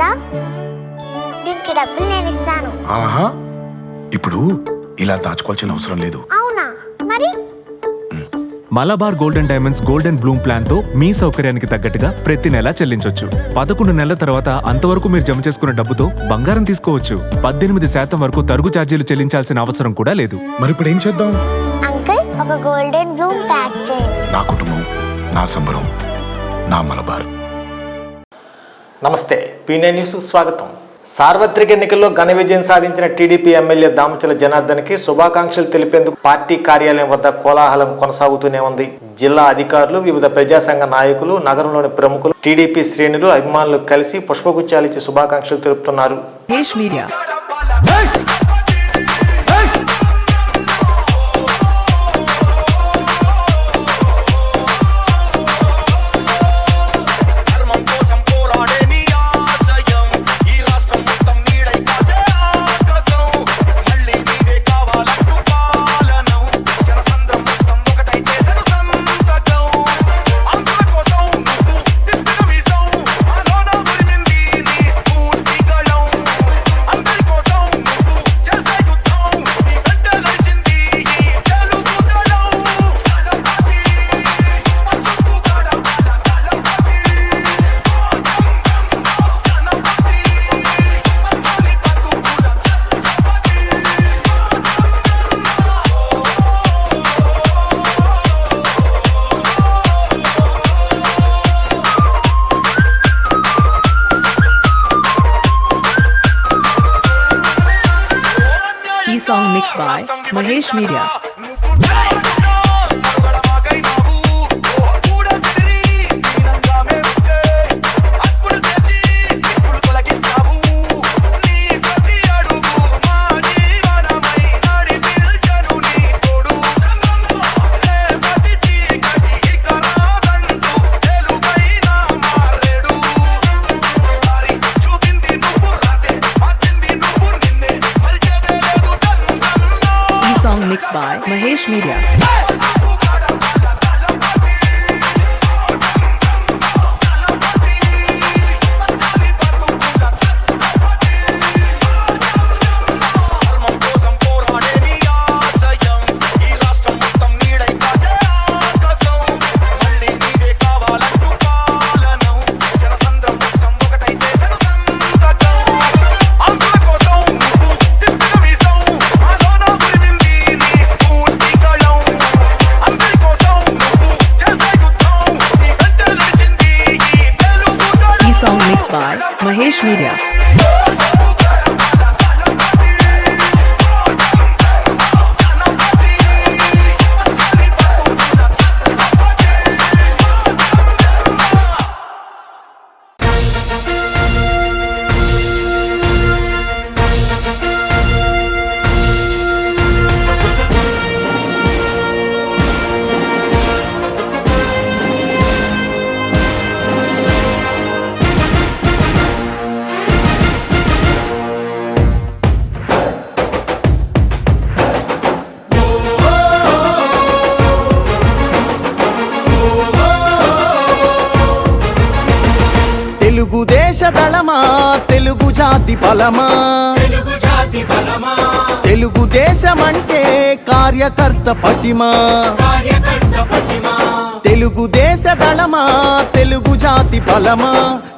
కదా, దీనికి డబ్బులు నేను ఇస్తాను. ఆహా, ఇప్పుడు ఇలా దాచుకోవాల్సిన అవసరం లేదు. అవునా? మరి Malabar golden diamonds golden Bloom plan తో మీ సౌకర్యానికి తగ్గట్టుగా ప్రతి నెల చెల్లించొచ్చు. 11 నెలల తర్వాత అంతవరకు మీరు జమ చేసుకున్న డబ్బుతో బంగారం తీసుకోవచ్చు. 18% వరకు తరుగు ఛార్జీలు చెల్లించాల్సిన అవసరం కూడా లేదు. మరి ఇప్పుడు ఏం చేద్దాం? అంకుల్, ఒక గోల్డెన్ బ్లూమ్ ప్యాక్ చేయండి. నా కుటుంబం, నా సంబరం, నా మలబార్. నమస్తే, పీనే న్యూస్ స్వాగతం. సార్వత్రిక ఎన్నికల్లో ఘన విజయం సాధించిన టీడీపీ ఎమ్మెల్యే దామచల జనార్దన్కి శుభాకాంక్షలు తెలిపేందుకు పార్టీ కార్యాలయం వద్ద కోలాహలం కొనసాగుతూనే ఉంది. జిల్లా అధికారులు, వివిధ ప్రజాసంఘ నాయకులు, నగరంలోని ప్రముఖులు, టీడీపీ శ్రేణులు, అభిమానులు కలిసి పుష్పగుచ్చాలిచ్చి శుభాకాంక్షలు తెలుపుతున్నారు. Song mixed by Mahesh Media. Mixed by Mahesh Media. Song mixed by Mahesh Media. Telugu దేశ దళమా, తెలుగు జాతి బలమా, తెలుగు దేశమంటే కార్యకర్త పటిమా, తెలుగు దేశ దళమా, తెలుగు జాతి బలమా,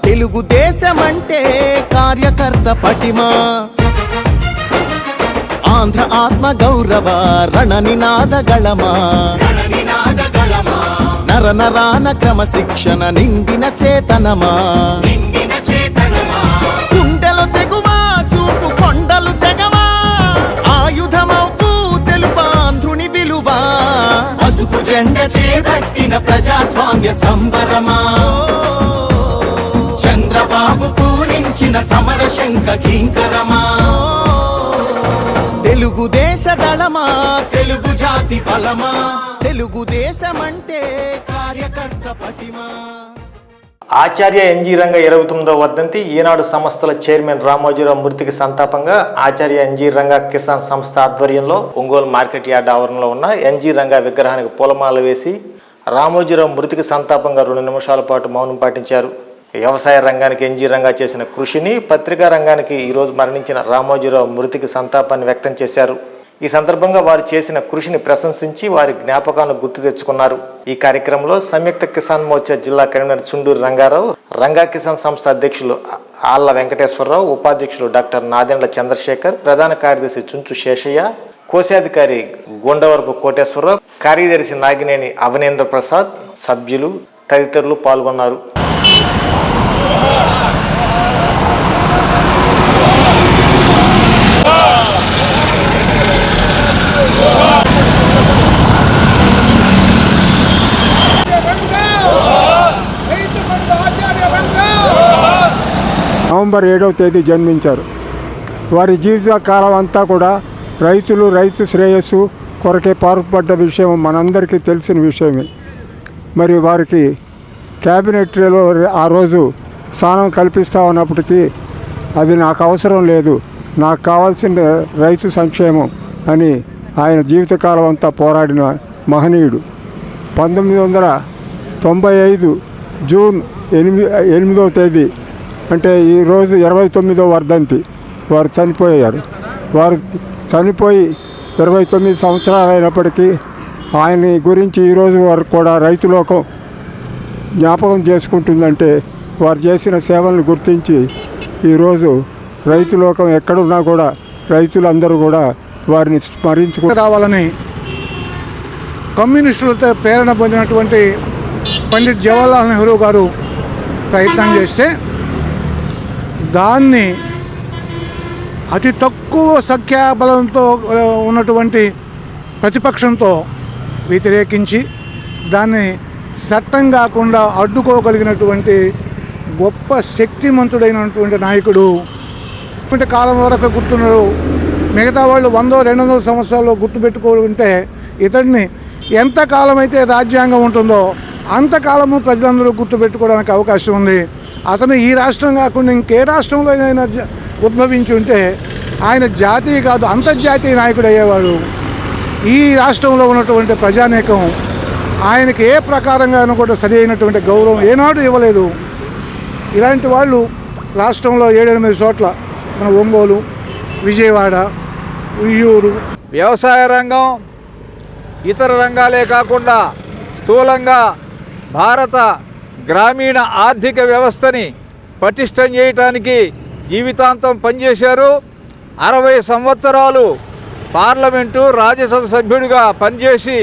తెలుగు దేశమంటే కార్యకర్త పటిమా. ఆంధ్ర ఆత్మ గౌరవ రణ నినాద గళమా, నర నరాన క్రమశిక్షణ నిండిన చేతనమా, గుండెలు తెగువా, చూపు కొండలు తెగవా, ఆయుధమవు తెలుపాంధ్రుని విలువా, పసుపు జెండ చేపట్టిన ప్రజాస్వామ్య సంబరమా, చంద్రబాబు పూరించిన సమర శంఖ కింకరమా. తెలుగు దేశ దళమా, తెలుగు జాతి బలమా, తెలుగు దేశమంటే కార్యకర్త పటిమా. ఆచార్య ఎన్జీ రంగ 29వ వర్ధంతి. ఈనాడు సంస్థల చైర్మన్ రామోజీరావు మృతికి సంతాపంగా ఆచార్య ఎన్జీ రంగ కిసాన్ సంస్థ ఆధ్వర్యంలో ఒంగోలు మార్కెట్ యార్డ్ ఆవరణలో ఉన్న ఎన్జీ రంగ విగ్రహానికి పూలమాల వేసి రామోజీరావు మృతికి సంతాపంగా 2 నిమిషాల పాటు మౌనం పాటించారు. వ్యవసాయ రంగానికి ఎన్జీ రంగా చేసిన కృషిని, పత్రికా రంగానికి ఈరోజు మరణించిన రామోజీరావు మృతికి సంతాపాన్ని వ్యక్తం చేశారు. ఈ సందర్భంగా వారు చేసిన కృషిని ప్రశంసించి వారి జ్ఞాపకాలను గుర్తు తెచ్చుకున్నారు. ఈ కార్యక్రమంలో సంయుక్త కిసాన్ మోర్చా జిల్లా కన్వీనర్ చుండూరు రంగారావు, రంగా కిసాన్ సంస్థ అధ్యక్షులు ఆళ్ల వెంకటేశ్వరరావు, ఉపాధ్యక్షులు డాక్టర్ నాదెండ్ల చంద్రశేఖర్, ప్రధాన కార్యదర్శి చుంచు శేషయ్య, కోశాధికారి గుండవరపు కోటేశ్వరరావు, కార్యదర్శి నాగినేని అవనేంద్ర ప్రసాద్, సభ్యులు తదితరులు పాల్గొన్నారు. నవంబర్ 7వ తేదీ జన్మించారు. వారి జీవిత కాలం అంతా కూడా రైతు శ్రేయస్సు కొరకే పాటుపడ్డ విషయం మనందరికీ తెలిసిన విషయమే. మరి వారికి క్యాబినెట్లో ఆ రోజు స్థానం కల్పిస్తా ఉన్నప్పటికీ అది నాకు అవసరం లేదు, నాకు కావాల్సిన రైతు సంక్షేమం అని ఆయన జీవితకాలం అంతా పోరాడిన మహనీయుడు. 1995 జూన్ 8వ తేదీ అంటే ఈరోజు 29వ వర్ధంతి వారు చనిపోయారు. వారు చనిపోయి 29 సంవత్సరాలు అయినప్పటికీ ఆయన గురించి ఈరోజు వారు కూడా రైతులోకం జ్ఞాపకం చేసుకుంటుందంటే వారు చేసిన సేవలను గుర్తించి ఈరోజు రైతులోకం ఎక్కడున్నా కూడా రైతులందరూ కూడా వారిని స్మరించుకు రావాలని కమ్యూనిస్టులతో ప్రేరణ పొందినటువంటి పండిట్ జవహర్లాల్ నెహ్రూ గారు ప్రయత్నం చేస్తే దాన్ని అతి తక్కువ సంఖ్యాబలంతో ఉన్నటువంటి ప్రతిపక్షంతో వ్యతిరేకించి దాన్ని చట్టం కాకుండా అడ్డుకోగలిగినటువంటి గొప్ప శక్తిమంతుడైనటువంటి నాయకుడు. ఇటువంటి కాలం వరకు గుర్తున్నారు. మిగతా వాళ్ళు 100-200 సంవత్సరాల్లో గుర్తుపెట్టుకుంటే ఇతడిని ఎంతకాలం అయితే రాజ్యాంగం ఉంటుందో అంతకాలము ప్రజలందరూ గుర్తుపెట్టుకోవడానికి అవకాశం ఉంది. అతను ఈ రాష్ట్రం కాకుండా ఇంకే రాష్ట్రంలో అయినా ఉద్భవించి ఉంటే ఆయన జాతీయ కాదు అంతర్జాతీయ నాయకుడు అయ్యేవాడు. ఈ రాష్ట్రంలో ఉన్నటువంటి ప్రజానీకం ఆయనకి ఏ ప్రకారంగానూ కూడా సరి అయినటువంటి గౌరవం ఏనాడు ఇవ్వలేదు. ఇలాంటి వాళ్ళు రాష్ట్రంలో 7-8 చోట్ల మన ఒంగోలు, విజయవాడ, ఉయ్యూరు. వ్యవసాయ రంగం ఇతర రంగాలే కాకుండా స్థూలంగా భారత గ్రామీణ ఆర్థిక వ్యవస్థని పటిష్టం చేయటానికి జీవితాంతం పనిచేశారు. 60 సంవత్సరాలు పార్లమెంటు, రాజ్యసభ సభ్యుడిగా పనిచేసి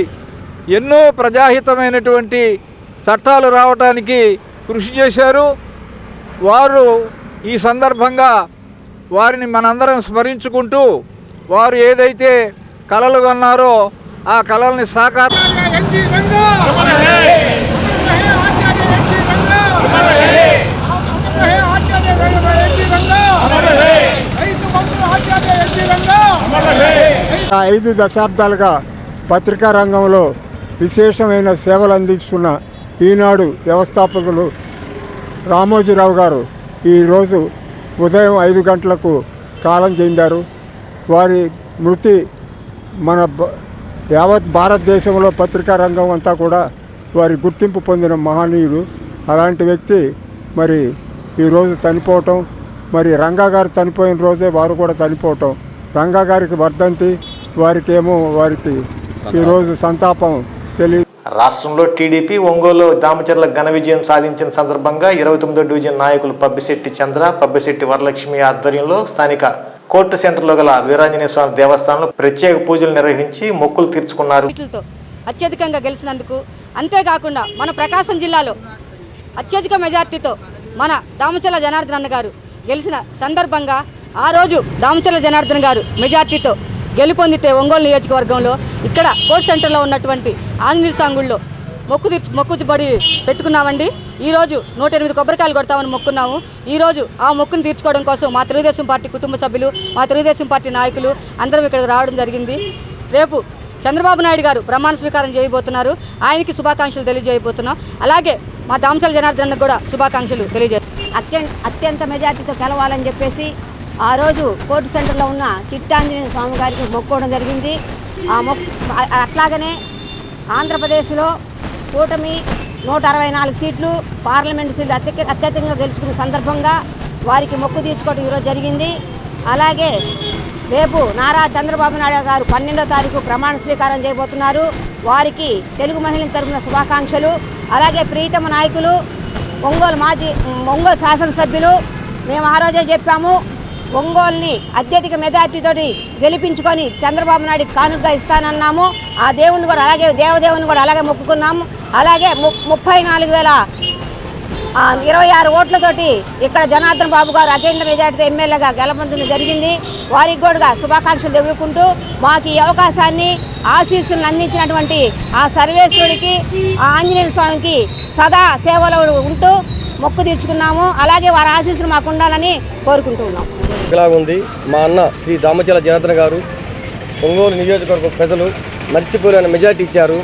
ఎన్నో ప్రజాహితమైనటువంటి చట్టాలు రావటానికి కృషి చేశారు. వారు ఈ సందర్భంగా వారిని మనందరం స్మరించుకుంటూ వారు ఏదైతే కలలు కన్నారో ఆ కలల్ని సాకారం ఐదు దశాబ్దాలుగా పత్రికా రంగంలో విశేషమైన సేవలు అందిస్తున్న ఈనాడు వ్యవస్థాపకులు రామోజీరావు గారు ఈరోజు ఉదయం 5 గంటలకు కాలం చెందారు. వారి మృతి మన యావత్ భారతదేశంలో పత్రికా రంగం అంతా కూడా వారి గుర్తింపు పొందిన మహనీయుడు. అలాంటి వ్యక్తి మరి ఈరోజు చనిపోవటం, మరి రంగా గారు చనిపోయిన రోజే వారు కూడా చనిపోవటం, రంగా గారికి వర్ధంతి, వారికి ఈరోజు సంతాపం తెలియ. రాష్ట్రంలో టీడీపీ ఒంగోలు దామచర్ల ఘన విజయం సాధించిన సందర్భంగా 29వ డివిజన్ నాయకులు పబ్బిశెట్టి చంద్ర, పబ్బిశెట్టి వరలక్ష్మి ఆధ్వర్యంలో స్థానిక కోర్టు సెంటర్లో గల వీరాంజనేయ స్వామి దేవస్థానంలో ప్రత్యేక పూజలు నిర్వహించి మొక్కులు తీర్చుకున్నారు. అత్యధికంగా గెలిచినందుకు, అంతేకాకుండా మన ప్రకాశం జిల్లాలో అత్యధిక మెజార్టీతో మన దామచర్ల జనార్దన్ అన్న గారు గెలిచిన సందర్భంగా ఆ రోజు దామచర్ల జనార్దన్ గారు మెజార్టీతో గెలుపొందితే ఒంగోలు నియోజకవర్గంలో ఇక్కడ కోర్ట్ సెంటర్లో ఉన్నటువంటి ఆంజనేయ సాంగుల్లో మొక్కుబడి పెట్టుకున్నామండి. ఈరోజు 108 కొబ్బరికాయలు కొడతామని మొక్కున్నాము. ఈరోజు ఆ మొక్కును తీర్చుకోవడం కోసం మా తెలుగుదేశం పార్టీ కుటుంబ సభ్యులు, మా తెలుగుదేశం పార్టీ నాయకులు అందరం ఇక్కడికి రావడం జరిగింది. రేపు చంద్రబాబు నాయుడు గారు ప్రమాణ స్వీకారం చేయబోతున్నారు. ఆయనకి శుభాకాంక్షలు తెలియజేయబోతున్నాం. అలాగే మా దామచర్ల జనార్దన్ కూడా శుభాకాంక్షలు తెలియజేస్తాం. అత్యంత మెజార్టీతో గెలవాలని చెప్పేసి ఆ రోజు కోర్టు సెంటర్లో ఉన్న చిట్టాంజనేయ స్వామి గారికి మొక్కుకోవడం జరిగింది. అట్లాగనే ఆంధ్రప్రదేశ్లో కూటమి 164 సీట్లు పార్లమెంటు సీట్లు అత్యధికంగా గెలుచుకున్న సందర్భంగా వారికి మొక్కు తీర్చుకోవడం ఈరోజు జరిగింది. అలాగే రేపు నారా చంద్రబాబు నాయుడు గారు 12వ తారీఖు ప్రమాణ స్వీకారం చేయబోతున్నారు. వారికి తెలుగు మహిళల తరఫున శుభాకాంక్షలు. అలాగే ప్రీతమ నాయకులు ఒంగోలు శాసనసభ్యులు మేము ఆ రోజే చెప్పాము, ఒంగోలుని అత్యధిక మెజార్టీతోటి గెలిపించుకొని చంద్రబాబు నాయుడికి కానుకగా ఇస్తానన్నాము. ఆ దేవుణ్ణి కూడా అలాగే దేవదేవుని కూడా అలాగే మొక్కుకున్నాము. అలాగే 34,026 ఓట్లతోటి ఇక్కడ జనార్దన్ బాబు గారు అఖండ మెజార్టీతో ఎమ్మెల్యేగా గెలపొందడం జరిగింది. వారికి కూడా శుభాకాంక్షలు తెలుపుకుంటూ మాకు ఈ అవకాశాన్ని ఆశీస్సులను అందించినటువంటి ఆ సర్వేశ్వరుడికి, ఆ ఆంజనేయ స్వామికి సదా సేవలో ఉంటూ మొక్కు తీర్చుకున్నాము. అలాగే వారి ఆశీస్సులు మాకు ఉండాలని కోరుకుంటూ ఉన్నాం. ఇలాగుంది మా అన్న శ్రీ దామచల జనార్దన్ గారు ఒంగోలు నియోజకవర్గ ప్రజలు మర్చిపోలేని మెజార్టీ ఇచ్చారు.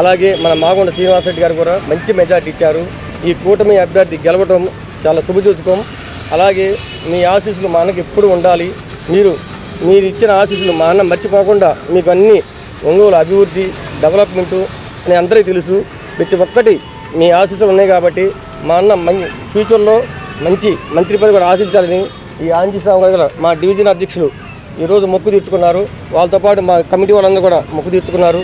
అలాగే మన మాగొండ శ్రీనివాసరెడ్డి గారు కూడా మంచి మెజార్టీ ఇచ్చారు. ఈ కూటమి అభ్యర్థి గెలవడం చాలా శుభసూచకం. అలాగే మీ ఆశీస్సులు మా అన్నకి ఎప్పుడు ఉండాలి. మీరు ఇచ్చిన ఆశీస్సులు మా అన్న మర్చిపోకుండా మీకు అన్ని ఒంగోలు అభివృద్ధి డెవలప్మెంటు అని అందరికీ తెలుసు. ప్రతి ఒక్కటి మీ ఆశీస్సులు ఉన్నాయి కాబట్టి మా అన్న ఫ్యూచర్లో మంచి మంత్రి పదవి కూడా ఆశించాలని ఈ ఆంజనేయ స్వామి గారు మా డివిజన్ అధ్యక్షులు ఈరోజు మొక్కు తీర్చుకున్నారు. వాళ్ళతో పాటు మా కమిటీ వాళ్ళందరూ కూడా మొక్కు తీర్చుకున్నారు.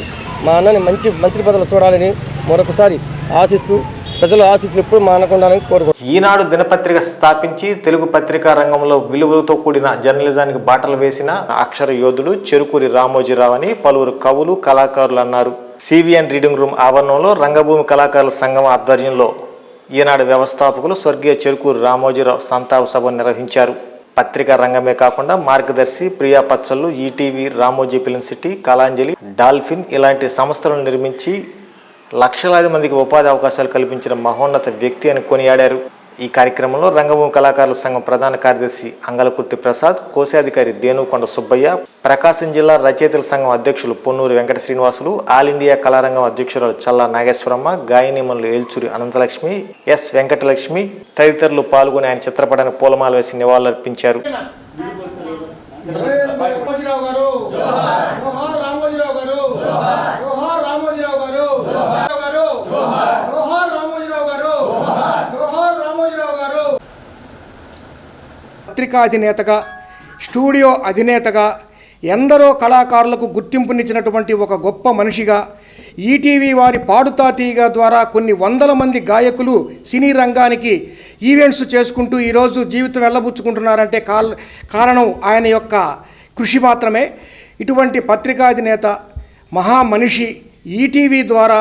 మా అన్నని మంచి మంత్రి పదవులు చూడాలని మరొకసారి ఆశిస్తూ ప్రజల ఆశీస్సులు ఎప్పుడు మానకుండాలని కోరుకుంటున్నాను. ఈనాడు దినపత్రిక స్థాపించి తెలుగు పత్రికా రంగంలో విలువలతో కూడిన జర్నలిజానికి బాటలు వేసిన అక్షర యోధుడు చెరుకూరి రామోజీరావు అని పలువురు కవులు కళాకారులు అన్నారు. సివిఎన్ రీడింగ్ రూమ్ ఆవరణంలో రంగభూమి కళాకారుల సంఘం ఆధ్వర్యంలో ఈనాడు వ్యవస్థాపకులు స్వర్గీయ చెరుకూరి రామోజీరావు సంతాప సభ నిర్వహించారు. పత్రికా రంగమే కాకుండా మార్గదర్శి, ప్రియా పచ్చళ్ళు, ETV, Ramoji film city, Kalanjali, dolphin ఇలాంటి సంస్థలను నిర్మించి లక్షలాది మందికి ఉపాధి అవకాశాలు కల్పించిన మహోన్నత వ్యక్తి అని కొనియాడారు. ఈ కార్యక్రమంలో రంగభూమి కళాకారుల సంఘం ప్రధాన కార్యదర్శి అంగలకుర్తి ప్రసాద్, కోశాధికారి దేనుకొండ సుబ్బయ్య, ప్రకాశం జిల్లా రచయితల సంఘం అధ్యక్షులు పొన్నూరు వెంకట శ్రీనివాసులు, ఆల్ ఇండియా కళారంగం అధ్యక్షురాలు చల్లా నాగేశ్వరమ్మ, గాయనిమనులు ఏల్చూరి అనంతలక్ష్మి, ఎస్ వెంకటలక్ష్మి తదితరులు పాల్గొని ఆయన చిత్రపటానికి పూలమాల వేసి నివాళులర్పించారు. పత్రికా అధినేతగా, స్టూడియో అధినేతగా, ఎందరో కళాకారులకు గుర్తింపునిచ్చినటువంటి ఒక గొప్ప మనిషిగా, ఈటీవీ వారి పాడుతా తీగ ద్వారా కొన్ని వందల మంది గాయకులు సినీ రంగానికి ఈవెంట్స్ చేసుకుంటూ ఈరోజు జీవితం వెళ్ళబుచ్చుకుంటున్నారంటే కారణం ఆయన యొక్క కృషి మాత్రమే. ఇటువంటి పత్రికా అధినేత, మహామనిషి ఈటీవీ ద్వారా,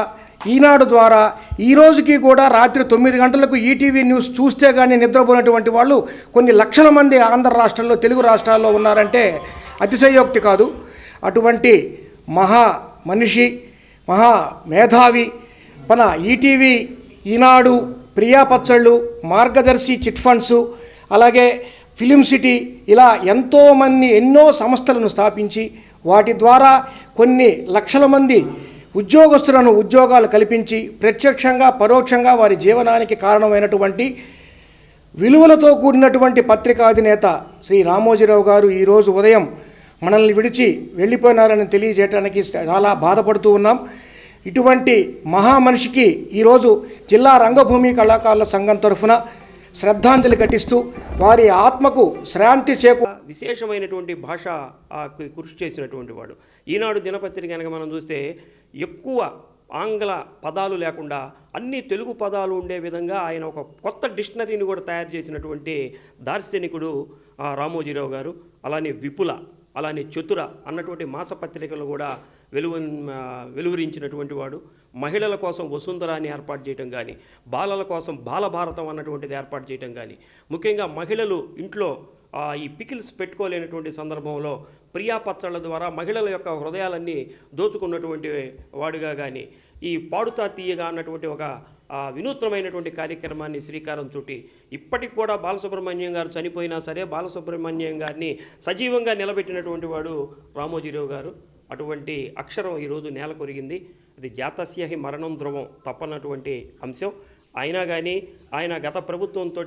ఈనాడు ద్వారా ఈ రోజుకి కూడా రాత్రి 9 గంటలకు ఈటీవీ న్యూస్ చూస్తే కానీ నిద్రపోయినటువంటి వాళ్ళు కొన్ని లక్షల మంది ఆంధ్ర రాష్ట్రాల్లో, తెలుగు రాష్ట్రాల్లో ఉన్నారంటే అతిశయోక్తి కాదు. అటువంటి మహా మనిషి, మహా మేధావి మన ఈటీవీ, ఈనాడు, ప్రియా పచ్చళ్ళు, మార్గదర్శి చిట్ ఫండ్స్, అలాగే ఫిలిం సిటీ ఇలా ఎన్నో సంస్థలను స్థాపించి వాటి ద్వారా కొన్ని లక్షల మంది ఉద్యోగస్తులను ఉద్యోగాలు కల్పించి ప్రత్యక్షంగా పరోక్షంగా వారి జీవనానికి కారణమైనటువంటి విలువలతో కూడినటువంటి పత్రికాధినేత శ్రీ రామోజీరావు గారు ఈరోజు ఉదయం మనల్ని విడిచి వెళ్ళిపోయినారని తెలియజేయడానికి చాలా బాధపడుతూ ఉన్నాం. ఇటువంటి మహామనిషికి ఈరోజు జిల్లా రంగభూమి కళాకారుల సంఘం తరఫున శ్రద్ధాంజలి ఘటిస్తూ వారి ఆత్మకు శాంతి చేకూ విశేషమైనటువంటి భాష కృషి చేసినటువంటి వాడు. ఈనాడు దినపత్రిక కనుక మనం చూస్తే ఎక్కువ ఆంగ్ల పదాలు లేకుండా అన్ని తెలుగు పదాలు ఉండే విధంగా ఆయన ఒక కొత్త డిక్షనరీని కూడా తయారు చేసినటువంటి దార్శనికుడు రామోజీరావు గారు. అలానే విపుల, అలానే చతుర అన్నటువంటి మాసపత్రికలు కూడా వెలువరించినటువంటి వాడు. మహిళల కోసం వసుంధరాన్ని ఏర్పాటు చేయడం కానీ, బాలల కోసం బాలభారతం అన్నటువంటిది ఏర్పాటు చేయడం కానీ, ముఖ్యంగా మహిళలు ఇంట్లో ఈ పికిల్స్ పెట్టుకోలేనటువంటి సందర్భంలో ప్రియా పచ్చళ్ళ ద్వారా మహిళల యొక్క హృదయాలన్నీ దోచుకున్నటువంటి వాడుగా కానీ, ఈ పాడుతా తీయగా అన్నటువంటి ఒక వినూత్నమైనటువంటి కార్యక్రమాన్ని శ్రీకారం చుట్టి ఇప్పటికి కూడా బాలసుబ్రహ్మణ్యం గారు చనిపోయినా సరే బాలసుబ్రహ్మణ్యం గారిని సజీవంగా నిలబెట్టినటువంటి వాడు రామోజీరావు గారు. అటువంటి అక్షరం ఈరోజు నేల కొరిగింది. అది జాతస్య హి మరణం ధ్రువం తప్పనటువంటి అంశం. అయినా కానీ ఆయన గత ప్రభుత్వంతో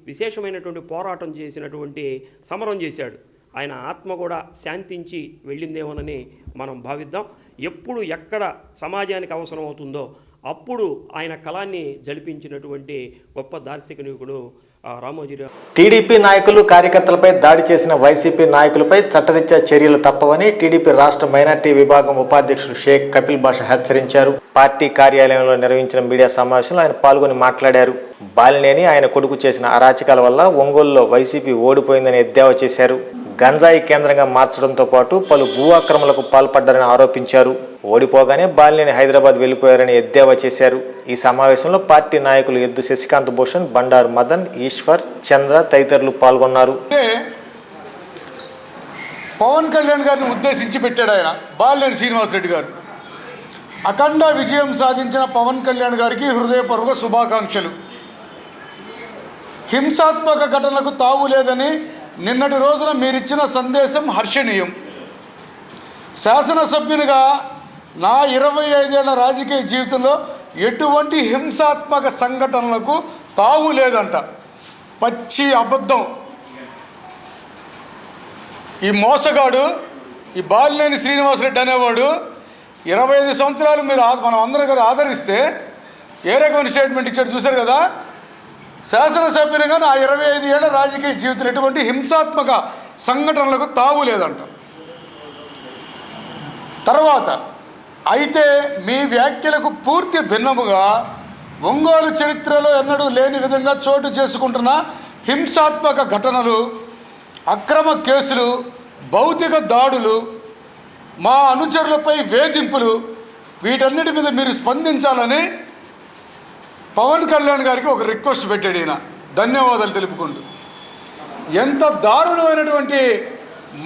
విశేషమైనటువంటి పోరాటం చేసినటువంటి సమరం చేశాడు. ఆయన ఆత్మ కూడా శాంతించి వెళ్ళిందేమోనని మనం భావిద్దాం. ఎప్పుడు ఎక్కడ సమాజానికి అవసరం అవుతుందో అప్పుడు ఆయన కళాన్ని జలిపించినటువంటి గొప్ప దార్శనికుడు రామోజీరావు. టీడీపీ నాయకులు కార్యకర్తలపై దాడి చేసిన వైసీపీ నాయకులపై చట్టరీత్యా చర్యలు తప్పవని టీడీపీ రాష్ట్ర మైనార్టీ విభాగం ఉపాధ్యక్షుడు షేక్ కపిల్ బాషా హెచ్చరించారు. పార్టీ కార్యాలయంలో నిర్వహించిన మీడియా సమావేశంలో ఆయన పాల్గొని మాట్లాడారు. బాలినేని ఆయన కొడుకు చేసిన అరాచకాల వల్ల ఒంగోలులో వైసీపీ ఓడిపోయిందని ఎద్దేవా చేశారు. గంజాయి కేంద్రంగా మార్చడంతో పాటు పలు భూ ఆక్రమణలకు పాల్పడ్డారని ఆరోపించారు. ఓడిపోగానే బాలినేని హైదరాబాద్ వెళ్లిపోయారని ఎద్దేవా చేశారు. ఈ సమావేశంలో పార్టీ నాయకులు ఎద్దు శశికాంత్ భూషణ్, బండారు మదన్, ఈశ్వర్, చంద్ర తదితరులు పాల్గొన్నారు. పవన్ కళ్యాణ్ గారిని ఉద్దేశించి పెట్టాడు ఆయన బాలినేని శ్రీనివాసరెడ్డి గారు. అఖండ విజయం సాధించిన పవన్ కళ్యాణ్ గారికి హృదయపూర్వక శుభాకాంక్షలు. హింసాత్మక ఘటనలకు తావు లేదని నిన్నటి రోజున మీరిచ్చిన సందేశం హర్షణీయం. శాసనసభ్యునిగా నా 25 ఏళ్ల రాజకీయ జీవితంలో ఎటువంటి హింసాత్మక సంఘటనలకు తావు లేదంట. పచ్చి అబద్ధం. ఈ మోసగాడు, ఈ బాలినేని శ్రీనివాసరెడ్డి అనేవాడు 25 సంవత్సరాలు మీరు మనం అందరం కదా ఆదరిస్తే ఏ రకమైన స్టేట్మెంట్ ఇచ్చాడు చూశారు కదా. శాసనసభ్యునిగా నా 25 ఏళ్ల రాజకీయ జీవితంలో ఎటువంటి హింసాత్మక సంఘటనలకు తావు లేదంట. తర్వాత అయితే మీ వ్యాఖ్యలకు పూర్తి భిన్నముగా ఒంగోలు చరిత్రలో ఎన్నడూ లేని విధంగా చోటు చేసుకుంటున్న హింసాత్మక ఘటనలు, అక్రమ కేసులు, భౌతిక దాడులు, మా అనుచరులపై వేధింపులు, వీటన్నిటి మీద మీరు స్పందించాలని పవన్ కళ్యాణ్ గారికి ఒక రిక్వెస్ట్ పెట్టాడు ఈయన, ధన్యవాదాలు తెలుపుకుంటూ. ఎంత దారుణమైనటువంటి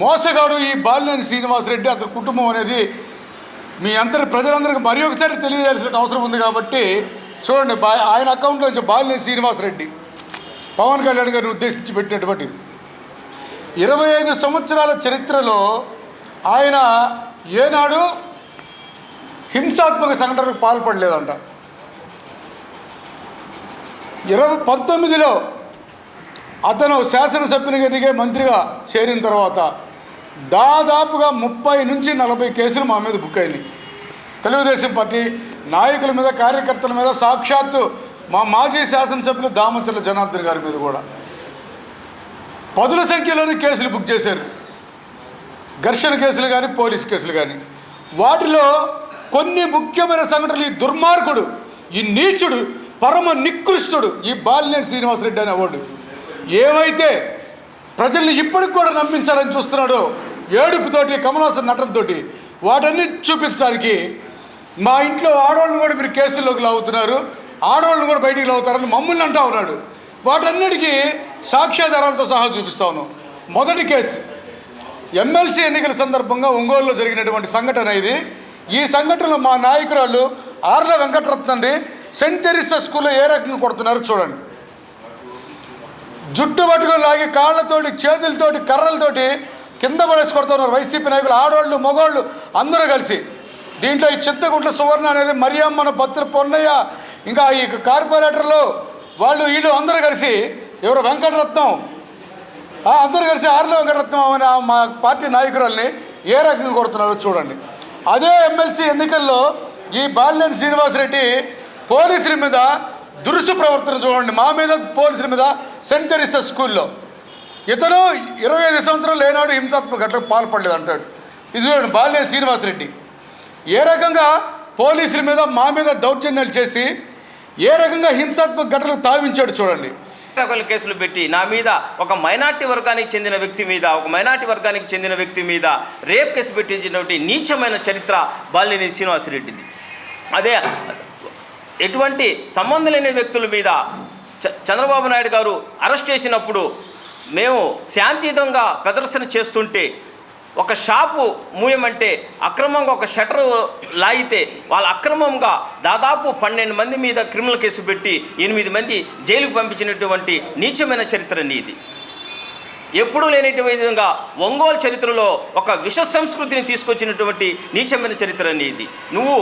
మోసగాడు ఈ బాలినేని శ్రీనివాసరెడ్డి, అతని కుటుంబం అనేది మీ అందరి ప్రజలందరికీ మరి ఒకసారి తెలియజేయాల్సిన అవసరం ఉంది. కాబట్టి చూడండి, ఆయన అకౌంట్లో నుంచి బాలినేని శ్రీనివాసరెడ్డి పవన్ కళ్యాణ్ గారిని ఉద్దేశించి పెట్టినటువంటిది. 25 సంవత్సరాల చరిత్రలో ఆయన ఏనాడు హింసాత్మక సంఘటనకు పాల్పడలేదంట. 2019లో అతను శాసనసభ్యునిగా ఎదిగే మంత్రిగా చేరిన తర్వాత దాదాపుగా 30 నుంచి 40 కేసులు మా మీద బుక్ అయినాయి. తెలుగుదేశం పార్టీ నాయకుల మీద, కార్యకర్తల మీద, సాక్షాత్తు మా మాజీ శాసనసభ్యులు దామచర్ల జనార్దన్ గారి మీద కూడా పదుల సంఖ్యలోని కేసులు బుక్ చేశారు. ఘర్షణ కేసులు కానీ, పోలీస్ కేసులు కానీ. వాటిలో కొన్ని ముఖ్యమైన సంఘటనలు ఈ దుర్మార్గుడు, ఈ నీచుడు, పరమ నికృష్టుడు ఈ బాలినేని శ్రీనివాసరెడ్డి అనేవాడు ఏమైతే ప్రజల్ని ఇప్పటికి కూడా నమ్మించాలని చూస్తున్నాడో ఏడుపుతోటి, కమలాసన్ నటనతోటి, వాటన్ని చూపించడానికి మా ఇంట్లో ఆడవాళ్ళని కూడా మీరు కేసుల్లోకి లాగుతున్నారు, ఆడవాళ్ళని కూడా బయటికి లాగుతారని మమ్మల్ని అంటా ఉన్నాడు. వాటన్నిటికీ సాక్ష్యాధారాలతో సహా చూపిస్తా ఉన్నాం. మొదటి కేసు ఎమ్మెల్సీ ఎన్నికల సందర్భంగా ఒంగోలులో జరిగినటువంటి సంఘటన ఇది. ఈ సంఘటనలో మా నాయకురాళ్ళు ఆర్ల వెంకటరత్నండి సెయింట్ తెరిసా స్కూల్లో ఏ రకంగా కొడుతున్నారు చూడండి. జుట్టు పట్టుకొని లాగి కాళ్ళతోటి, చేతులతోటి, కర్రలతోటి కింద పడేసి కొడుతున్నారు వైసీపీ నాయకులు, ఆడవాళ్ళు, మగవాళ్ళు అందరూ కలిసి. దీంట్లో ఈ చింతగుంట్ల సువర్ణ అనేది, మరియమ్మన, భద్ర పొన్నయ్య, ఇంకా ఈ కార్పొరేటర్లు వీళ్ళు అందరూ కలిసి, ఎవరు వెంకటరత్నం, అందరూ కలిసి ఆర్ల వెంకటరత్నం అనే మా పార్టీ నాయకురాల్ని ఏ రకంగా కొడుతున్నారో చూడండి. అదే ఎమ్మెల్సీ ఎన్నికల్లో ఈ బాలినేని శ్రీనివాసరెడ్డి పోలీసుల మీద దురుసు ప్రవర్తన చూడండి. మా మీద, పోలీసుల మీద సెయింట్ తెరిసా స్కూల్లో ఇతను 25 సంవత్సరాలు ఏనాడు హింసాత్మక ఘటనకు పాల్పడలేదు అంటాడు. ఇది చూడండి, బాలినేని శ్రీనివాసరెడ్డి ఏ రకంగా పోలీసుల మీద, మా మీద దౌర్జన్యాలు చేసి ఏ రకంగా హింసాత్మక ఘటనలు తావించాడు చూడండి. రకాల కేసులు పెట్టి నా మీద, ఒక మైనార్టీ వర్గానికి చెందిన వ్యక్తి మీద రేప్ కేసు పెట్టించినటువంటి నీచమైన చరిత్ర బాలినేని శ్రీనివాసరెడ్డిది. అదే ఎటువంటి సంబంధం లేని వ్యక్తుల మీద చంద్రబాబు నాయుడు గారు అరెస్ట్ చేసినప్పుడు మేము శాంతియుతంగా ప్రదర్శన చేస్తుంటే, ఒక షాపు మూయమంటే అక్రమంగా ఒక షటర్ లాగితే వాళ్ళు అక్రమంగా దాదాపు 12 మంది మీద క్రిమినల్ కేసు పెట్టి 8 మంది జైలుకు పంపించినటువంటి నీచమైన చరిత్ర నీది. ఎప్పుడూ లేనటువంటి విధంగా ఒంగోలు చరిత్రలో ఒక విష సంస్కృతిని తీసుకొచ్చినటువంటి నీచమైన చరిత్ర నీది. నువ్వు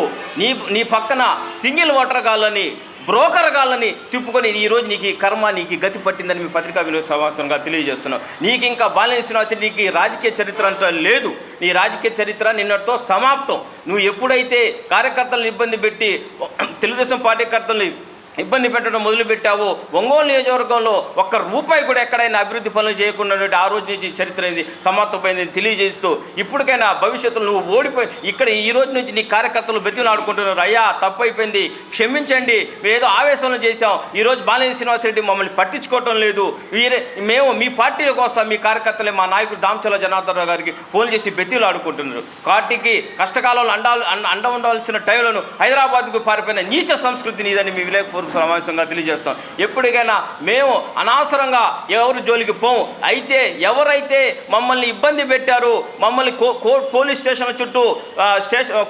నీ పక్కన సింగిల్ ఓటర్ గాళ్ళని బ్రోకర్గాళ్ళని తిప్పుకొని ఈరోజు నీకు ఈ కర్మ నీకు గతి పట్టిందని మీ పత్రికా విలేకరుల సమావేశంగా తెలియజేస్తున్నావు. నీకు ఇంకా బాలినేని శ్రీనివాస్ నీకు ఈ రాజకీయ చరిత్ర అంటూ లేదు. నీ రాజకీయ చరిత్ర నిన్నటితో సమాప్తం. నువ్వు ఎప్పుడైతే కార్యకర్తలను ఇబ్బంది పెట్టి తెలుగుదేశం పార్టీ కర్తల్ని ఇబ్బంది పెట్టడం మొదలుపెట్టావో, ఒంగోలు నియోజకవర్గంలో ఒక్క రూపాయి కూడా ఎక్కడైనా అభివృద్ధి పనులు చేయకుండా ఆ రోజు నుంచి చరిత్ర అనేది సమాప్తమైందని తెలియజేస్తూ ఇప్పటికైనా భవిష్యత్తులో నువ్వు ఓడిపోయి ఇక్కడ ఈ రోజు నుంచి నీ కార్యకర్తలు బతిలాడుకుంటున్నారు. అయ్యా తప్పైపోయింది, క్షమించండి, ఏదో ఆవేశంలో చేశాం, ఈరోజు బాలినేని శ్రీనివాసరెడ్డి మమ్మల్ని పట్టించుకోవటం లేదు, మేము మీ పార్టీల కోసం మీ కార్యకర్తలే మా నాయకుడు దామచల జనార్దన్ రావు గారికి ఫోన్ చేసి బతిలాడుకుంటున్నారు. పార్టీకి కష్టకాలంలో అండ ఉండాల్సిన టైంలో హైదరాబాద్కు పారిపోయిన నీచ సంస్కృతి నీదని మీ విలేకరుల సమావేశంగా తెలియజేస్తాం. ఎప్పటికైనా మేము అనవసరంగా ఎవరు జోలికి పోము. అయితే ఎవరైతే మమ్మల్ని ఇబ్బంది పెట్టారో, మమ్మల్ని పోలీస్ స్టేషన్ల చుట్టూ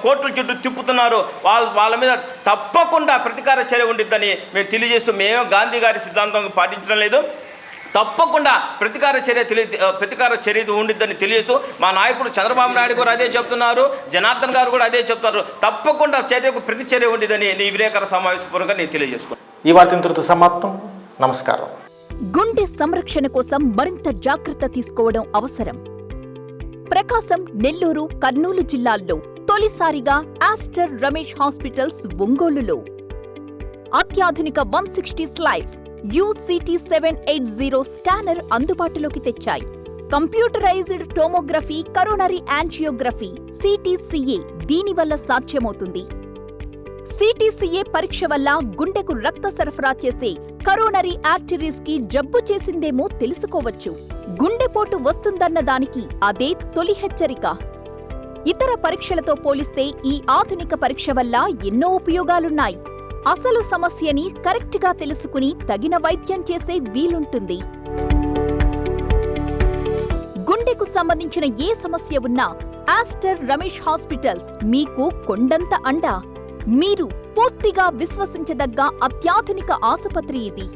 కోర్టుల చుట్టూ తిప్పుతున్నారు, వాళ్ళ మీద తప్పకుండా ప్రతీకార చర్య ఉండిద్దని మేము తెలియజేస్తూ, మేము గాంధీ గారి సిద్ధాంతం పాటించడం లేదు, తప్పకుండా ప్రతీకార చర్య ఉండిద్దని తెలియజేస్తూ మా నాయకుడు చంద్రబాబు నాయుడు గారు అదే చెప్తున్నారు, జనార్దన్ గారు కూడా అదే చెప్తున్నారు. తప్పకుండా ప్రతి చర్య ఉండిద్దని నీ విలేకరుల సమావేశపూర్వకంగా నేను తెలియజేసుకో. ఈ వార్త ఇంతటితో సమాప్తం. నమస్కారం. గుండె సంరక్షణ కోసం మరింత జాగ్రత్త తీసుకోవడం అవసరం. ప్రకాశం, నెల్లూరు, కర్నూలు జిల్లాల్లో తొలిసారిగా ఆస్టర్ రమేష్ హాస్పిటల్స్ ఒంగోలులో అత్యాధునిక 160 స్లైడ్స్ UCT 780 స్కానర్ అందుబాటులోకి తెచ్చాయి. Computerised tomography, coronary angiography, CTCA దీనివల్ల సాధ్యమవుతుంది. CTCA పరీక్ష వల్ల గుండెకు రక్త సరఫరా చేసే కరోనరీ ఆర్టరీస్ కి జబ్బు చేసిందేమో తెలుసుకోవచ్చు. గుండెపోటు వస్తుందన్న దానికి అదే తొలి హెచ్చరిక. ఇతర పరీక్షలతో పోలిస్తే ఈ ఆధునిక పరీక్ష వల్ల ఎన్నో ఉపయోగాలున్నాయి. అసలు సమస్యని కరెక్ట్గా తెలుసుకుని తగిన వైద్యం చేసే వీలుంటుంది. గుండెకు సంబంధించిన ఏ సమస్య ఉన్నా ఆస్టర్ రమేష్ హాస్పిటల్స్ మీకు కొండంత అండ. మీరు పూర్తిగా విశ్వసించదగ్గ అత్యాధునిక ఆసుపత్రి ఇది.